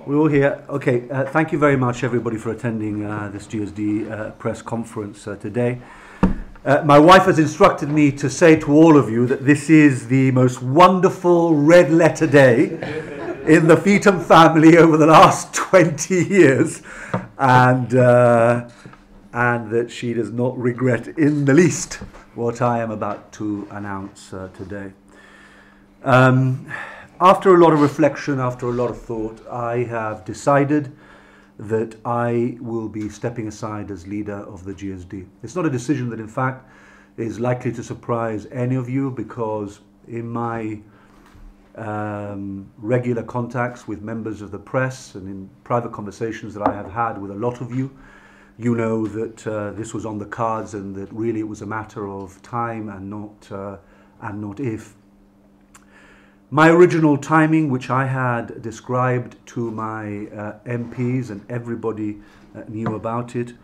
We're all here. Okay, thank you very much, everybody, for attending this GSD press conference today. My wife has instructed me to say to all of you that this is the most wonderful red letter day in the Feetham family over the last 20 years, and that she does not regret in the least what I am about to announce today. After a lot of reflection, after a lot of thought, I have decided that I will be stepping aside as leader of the GSD. It's not a decision that, in fact, is likely to surprise any of you, because in my regular contacts with members of the press and in private conversations that I have had with a lot of you, you know that this was on the cards, and that really it was a matter of time and not if. My original timing, which I had described to my MPs, and everybody knew about it,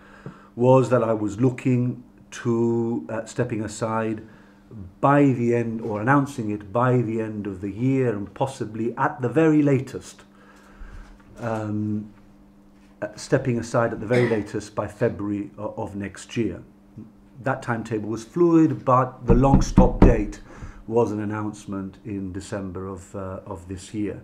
was that I was looking to stepping aside by the end, or announcing it by the end of the year, and possibly at the very latest, stepping aside at the very latest by February of next year. That timetable was fluid, but the long stop date was an announcement in December of this year.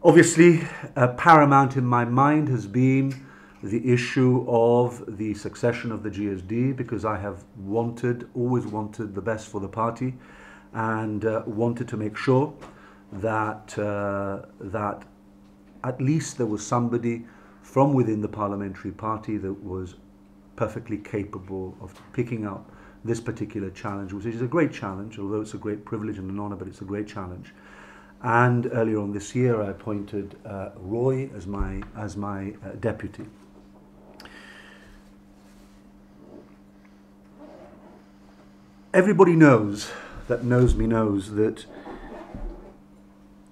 Obviously, paramount in my mind has been the issue of the succession of the GSD, because I have always wanted the best for the party, and wanted to make sure that that at least there was somebody from within the parliamentary party that was perfectly capable of picking up this particular challenge, which is a great challenge, although it's a great privilege and an honour, but it's a great challenge. And earlier on this year, I appointed Roy as my deputy. Everybody knows that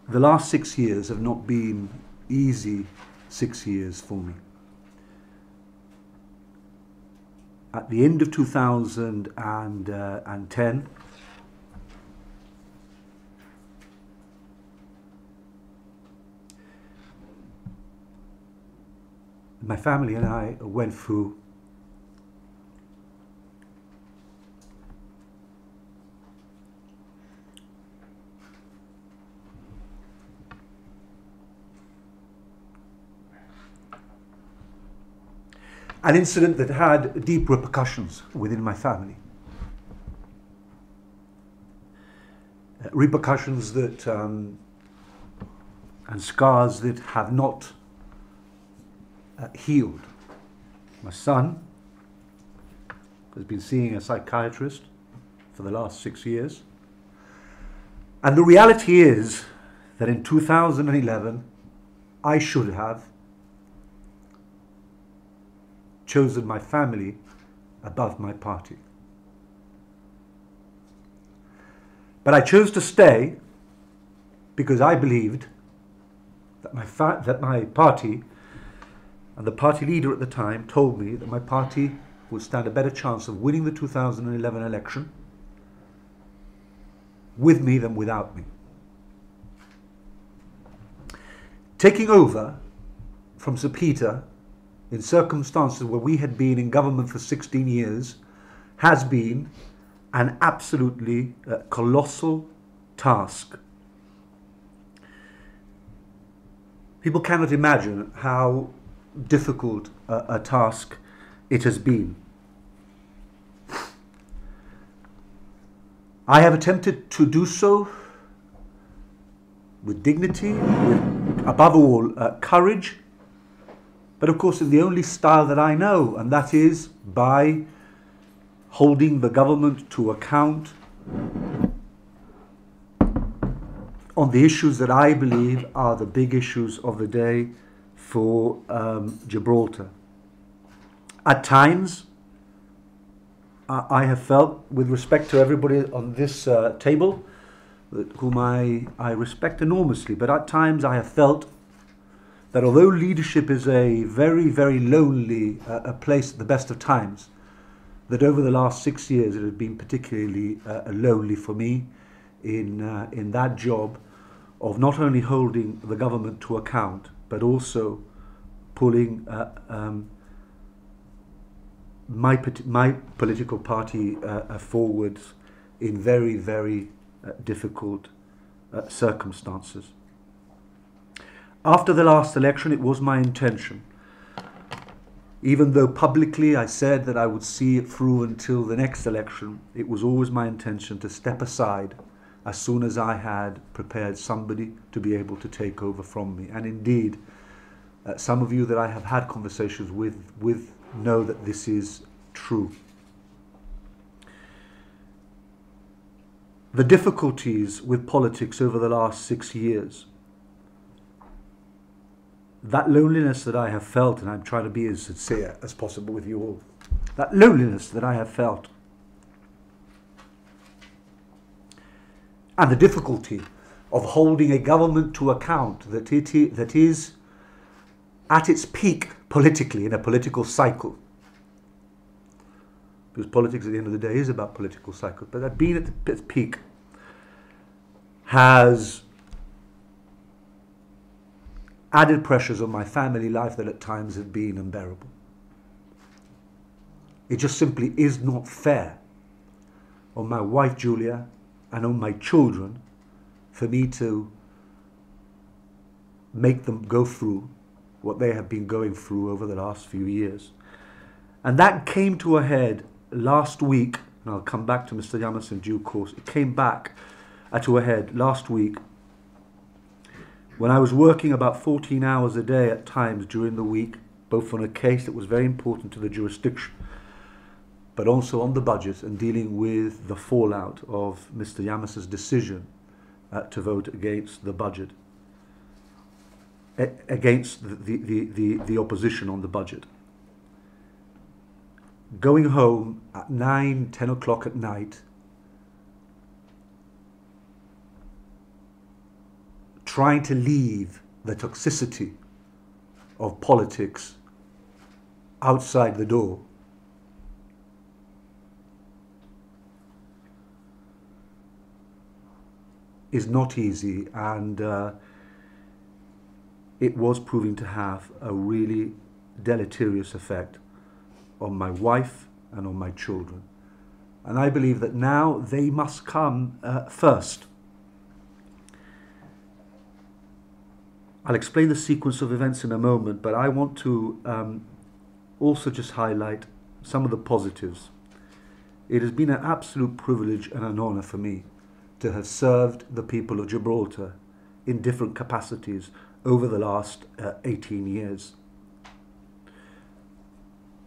the last 6 years have not been easy 6 years for me. At the end of 2010, my family and I went through an incident that had deep repercussions within my family. Repercussions that, and scars that have not healed. My son has been seeing a psychiatrist for the last 6 years. And the reality is that in 2011, I should have chosen my family above my party. But I chose to stay because I believed that my party, and the party leader at the time told me that my party would stand a better chance of winning the 2011 election with me than without me. Taking over from Sir Peter in circumstances where we had been in government for 16 years has been an absolutely colossal task. People cannot imagine how difficult a task it has been. I have attempted to do so with dignity, with, above all, courage, but of course in the only style that I know, and that is by holding the government to account on the issues that I believe are the big issues of the day for Gibraltar. At times, I have felt, with respect to everybody on this table, whom I respect enormously, but at times I have felt that although leadership is a very, very lonely place at the best of times, that over the last 6 years it has been particularly lonely for me in that job of not only holding the government to account, but also pulling my political party forward in very, very difficult circumstances. After the last election, it was my intention, even though publicly I said that I would see it through until the next election, it was always my intention to step aside as soon as I had prepared somebody to be able to take over from me. And indeed, some of you that I have had conversations with know that this is true. The difficulties with politics over the last 6 years, that loneliness that I have felt, and I'm trying to be as sincere as possible with you all, that loneliness that I have felt, and the difficulty of holding a government to account that is at its peak politically in a political cycle, because politics at the end of the day is about political cycles, but that being at its peak has added pressures on my family life that at times have been unbearable. It just simply is not fair on my wife Julia and on my children for me to make them go through what they have been going through over the last few years. And that came to a head last week, and I'll come back to Mr. Llamas in due course. It came back to a head last week when I was working about 14 hours a day at times during the week, both on a case that was very important to the jurisdiction, but also on the budget and dealing with the fallout of Mr. Llamas's decision to vote against the budget, against the opposition on the budget. Going home at 9, 10 o'clock at night, trying to leave the toxicity of politics outside the door, is not easy, and it was proving to have a really deleterious effect on my wife and on my children. And I believe that now they must come first. I'll explain the sequence of events in a moment, but I want to also just highlight some of the positives. It has been an absolute privilege and an honour for me to have served the people of Gibraltar in different capacities over the last 18 years.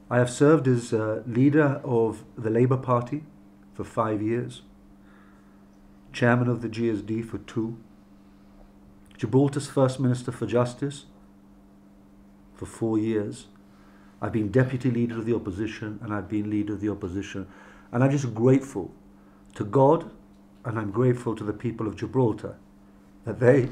I have served as leader of the Labour Party for 5 years, chairman of the GSD for 2, Gibraltar's First Minister for Justice for 4 years. I've been deputy leader of the opposition, and I've been leader of the opposition. And I'm just grateful to God, and I'm grateful to the people of Gibraltar that they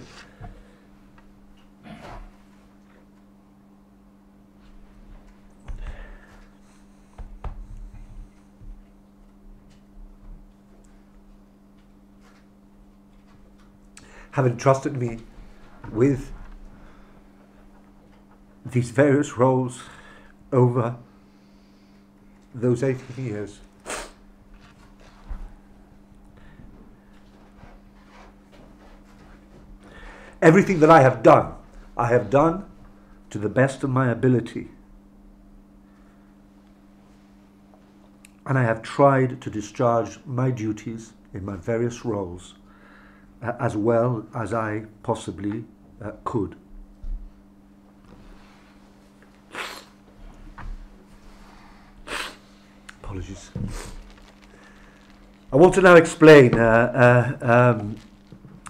have entrusted me with these various roles over those 18 years. Everything that I have done to the best of my ability. And I have tried to discharge my duties in my various roles as well as I possibly could. Apologies. I want to now explain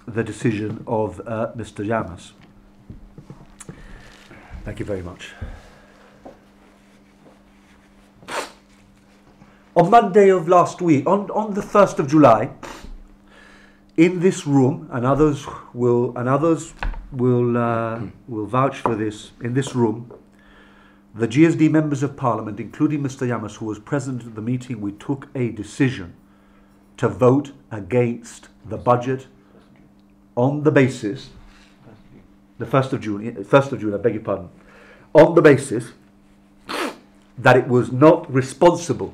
the decision of Mr. Llamas. Thank you very much. On Monday of last week, on the 1st of July, in this room, and others will vouch for this, in this room, the GSD members of Parliament, including Mr. Llamas, who was present at the meeting, we took a decision to vote against the budget on the basis, the 1st of June, I beg your pardon, on the basis that it was not responsible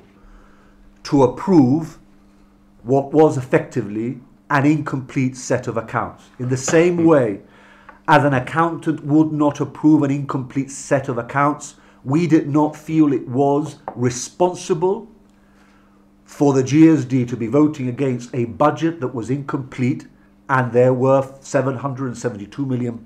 to approve what was effectively an incomplete set of accounts. In the same way as an accountant would not approve an incomplete set of accounts, we did not feel it was responsible for the GSD to be voting against a budget that was incomplete, and there were £772 million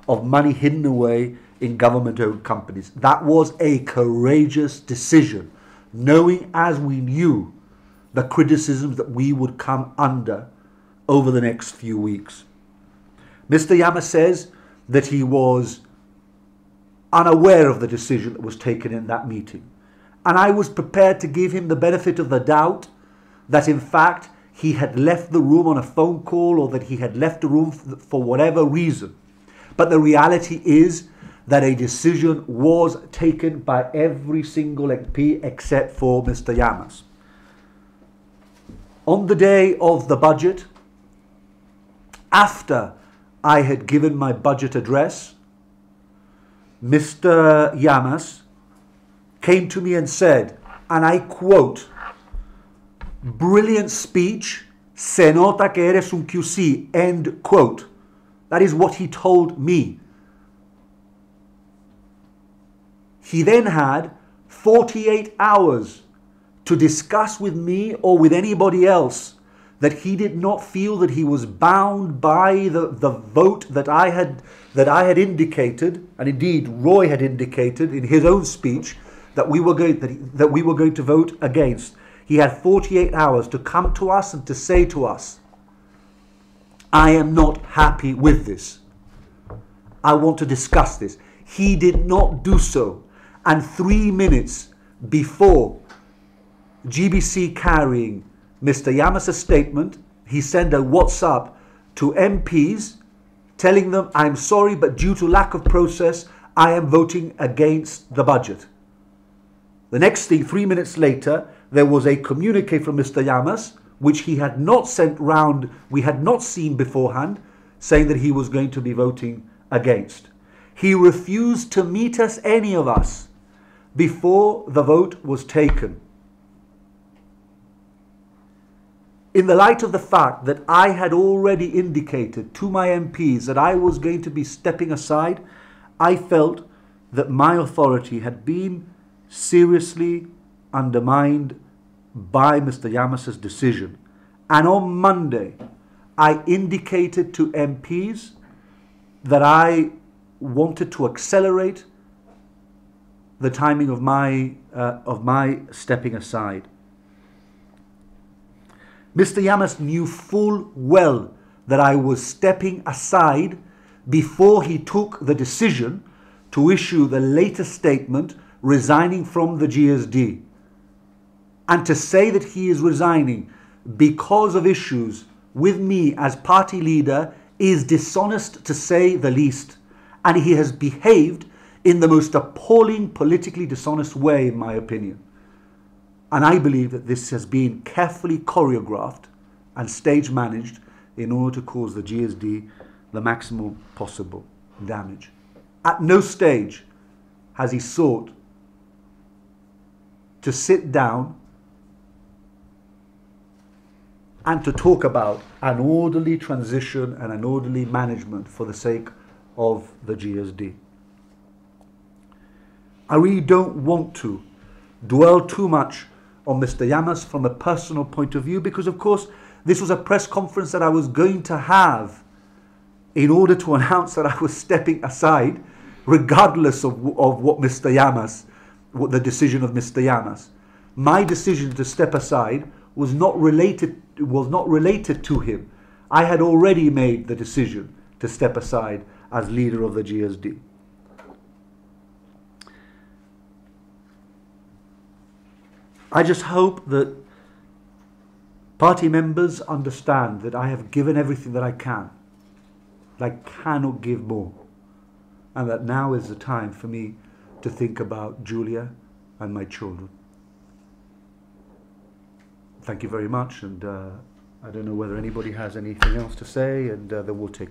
of money hidden away in government-owned companies. That was a courageous decision, knowing as we knew the criticisms that we would come under over the next few weeks. Mr. Yama says that he was unaware of the decision that was taken in that meeting. And I was prepared to give him the benefit of the doubt that in fact he had left the room on a phone call, or that he had left the room for whatever reason. But the reality is that a decision was taken by every single MP except for Mr. Yamas. On the day of the budget, after I had given my budget address, Mr. Yamas came to me and said, and I quote, "Brilliant speech, se nota que eres un QC," end quote. That is what he told me. He then had 48 hours to discuss with me or with anybody else that he did not feel that he was bound by the vote that I had indicated, and indeed Roy had indicated in his own speech that we were going to vote against. He had 48 hours to come to us and to say to us, "I am not happy with this. I want to discuss this." He did not do so. And 3 minutes before GBC carrying Mr. Yamas' statement, he sent a WhatsApp to MPs telling them, "I'm sorry, but due to lack of process, I am voting against the budget." The next thing, 3 minutes later, there was a communique from Mr. Yamas, which he had not sent round, we had not seen beforehand, saying that he was going to be voting against. He refused to meet us, any of us, before the vote was taken. In the light of the fact that I had already indicated to my MPs that I was going to be stepping aside, I felt that my authority had been seriously undermined by Mr. Yamas' decision. And on Monday, I indicated to MPs that I wanted to accelerate the timing of my stepping aside. Mr. Yamas knew full well that I was stepping aside before he took the decision to issue the latest statement resigning from the GSD. And to say that he is resigning because of issues with me as party leader is dishonest, to say the least. And he has behaved in the most appalling, politically dishonest way, in my opinion. And I believe that this has been carefully choreographed and stage managed in order to cause the GSD the maximum possible damage. At no stage has he sought to sit down and to talk about an orderly transition and an orderly management for the sake of the GSD. I really don't want to dwell too much on Mr. Yamas from a personal point of view, because of course this was a press conference that I was going to have in order to announce that I was stepping aside, regardless of what Mr. Yamas, what the decision of Mr. Yamas. My decision to step aside was not related to him. I had already made the decision to step aside as leader of the GSD. I just hope that party members understand that I have given everything that I can. I cannot give more. And that now is the time for me to think about Julia and my children. Thank you very much, and I don't know whether anybody has anything else to say, and then we'll take